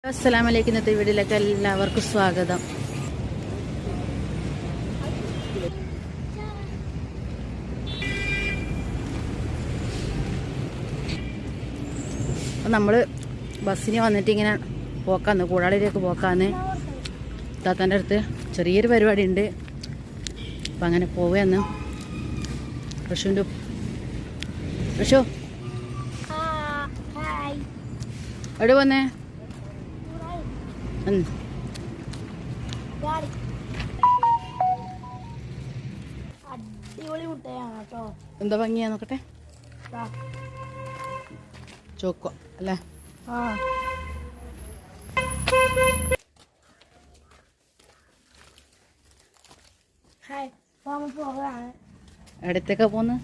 അസ്സലാമു അലൈക്കും. ഇന്നത്തെ വീഡിയോയിലേക്ക് എല്ലാവർക്കും സ്വാഗതം. നമ്മൾ ബസ്സിന് വന്നിട്ട് ഇങ്ങനെ പോക്കാന്ന് കൂടാളിയിലേക്ക് പോക്കാന്ന് താത്താൻ്റെ അടുത്ത് ചെറിയൊരു പരിപാടി ഉണ്ട്. അപ്പം അങ്ങനെ പോവുകയെന്ന് ഋഷുവിൻ്റെ ഋഷു എവിടെ വന്നേ? എന്താ ഭംഗിയാ നോക്കട്ടെ. ചോക്കോ അല്ലേ? എവിടത്തേക്കാ പോന്ന്?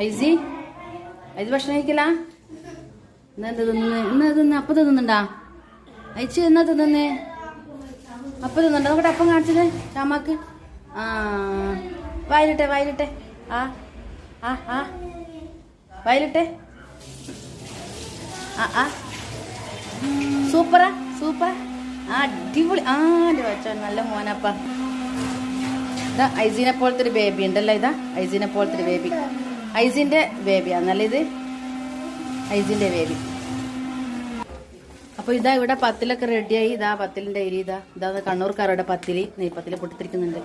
ഐസി ഭക്ഷണം കഴിക്കല? ഇന്നെന്ത് തിന്ന്? ഇന്ന് തിന്ന് അപ്പം തിന്നുന്നുണ്ടാ? അയച്ച് എന്നാ തിന്നേ? അപ്പം തിന്നുണ്ടോ? നോക്കട്ടെ അപ്പം കാണിച്ചത് ഷാമാക്ക്. വായിലിട്ടെ വായിലിട്ടെ. ആ ആ ആ വായിലിട്ടെ. ആ സൂപ്പറാ സൂപ്പർ അടിപൊളി. വെച്ചാ നല്ല മോനപ്പ. ഇതാ ഐസിനെ പോലത്തെ ഒരു ബേബി ഉണ്ടല്ലോ. ഇതാ ഐസിനെ പോലത്തെ ഒരു ബേബി. ഐസിന്റെ ബേബിയാന്നല്ലേ ഇത്? ഐസിന്റെ ബേബി. അപ്പൊ ഇതാ ഇവിടെ പത്തിലൊക്കെ റെഡിയായി. ഇതാ പത്തിലിന്റെ അരി. ഇതാ കണ്ണൂർക്കാരുടെ പത്തില് നെയ്പത്തില് പൊട്ടിത്തിരിക്കുന്നുണ്ട്.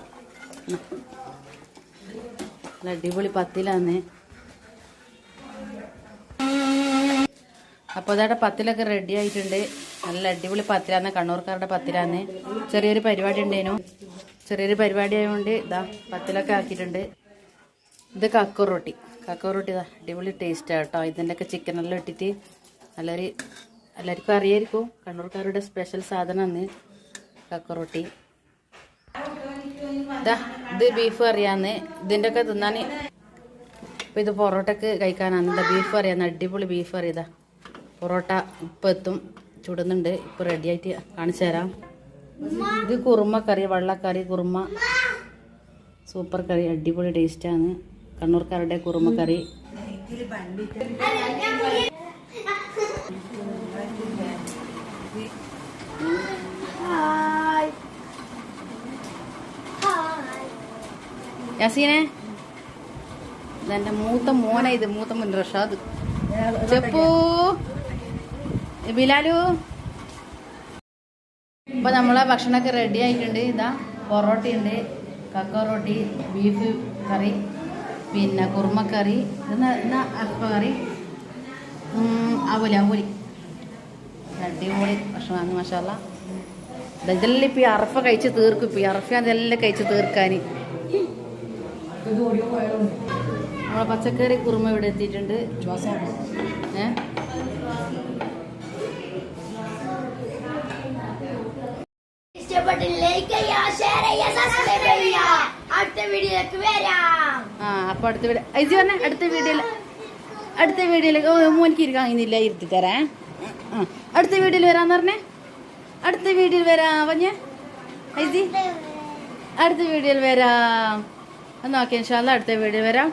നല്ല അടിപൊളി പത്തിലാന്ന്. അപ്പോൾ ഇതാടെ പത്തിലൊക്കെ റെഡി ആയിട്ടുണ്ട്. നല്ല അടിപൊളി പത്തിലാന്ന്. കണ്ണൂർക്കാരുടെ പത്തിലാന്ന്. ചെറിയൊരു പരിപാടി ഉണ്ടേനു. ചെറിയൊരു പരിപാടി ആയതുകൊണ്ട് ഇതാ പത്തിലൊക്കെ ആക്കിയിട്ടുണ്ട്. ഇത് കക്കോ റൊട്ടി. കക്കോ റൊട്ടി ഇതാ അടിപൊളി ടേസ്റ്റാണ് കേട്ടോ. ഇതിൻ്റെയൊക്കെ ചിക്കനെല്ലാം ഇട്ടിട്ട് എല്ലാവർക്കും അറിയായിരിക്കും. കണ്ണൂർക്കാരുടെ സ്പെഷ്യൽ സാധനമാണ് കക്കോ റൊട്ടി. ഇതാ ഇത് ബീഫ് കറിയാന്ന്. ഇതിൻ്റെയൊക്കെ തിന്നാൻ ഇപ്പം ഇത് പൊറോട്ടക്ക് കഴിക്കാനാണ്. എന്താ ബീഫ് കറിയാന്ന്. അടിപൊളി ബീഫ് കറി. ഇതാ പൊറോട്ട ഇപ്പം എത്തും, ചുടുന്നുണ്ട്. ഇപ്പം റെഡിയായിട്ട് കാണിച്ചു തരാം. ഇത് കുറുമ കറി, വെള്ളക്കറി കുറുമ, സൂപ്പർ കറി, അടിപൊളി ടേസ്റ്റാണ് കണ്ണൂർക്കാരുടെ കുറുമ കറി. യാസീനെ ഇതെൻ്റെ മൂത്ത മോന. ഇത് മൂത്ത മോൻ റഷാദ്. ചെപ്പു ബിലാലു. ഇപ്പൊ നമ്മളെ ഭക്ഷണമൊക്കെ റെഡി ആയിട്ടുണ്ട്. ഇതാ പൊറോട്ടയുണ്ട്, കക്കോ റൊട്ടി, ബീഫ് കറി, പിന്നെ കുറുമക്കറി, അൽഫ കറി, അവലി അടിപൊളി ഭക്ഷണമാണ് മാഷാല്ലാ. ഇതെല്ലാം ഇപ്പം ഈ അറഫ കഴിച്ച് തീർക്കും. ഇപ്പം ഈ അറഫ അതെല്ലാം കഴിച്ച് തീർക്കാൻ നമ്മളെ പച്ചക്കറി കുറുമ ഇവിടെ എത്തിയിട്ടുണ്ട്. അപ്പൊ അടുത്ത വീഡിയോയിലേക്ക് മോനിക്ക് ഇരിക്കാൻ കഴിയുന്നില്ല, ഇരുത്തി തരാം. അടുത്ത വീഡിയോയിൽ വരാന്ന് പറഞ്ഞേ. അടുത്ത വീഡിയോയിൽ വരാം പറഞ്ഞേ ഐസി. അടുത്ത വീഡിയോയിൽ വരാം. നോക്കിയാൽ ഇൻഷാ അല്ലാഹ് അടുത്ത വീഡിയോയിൽ വരാം.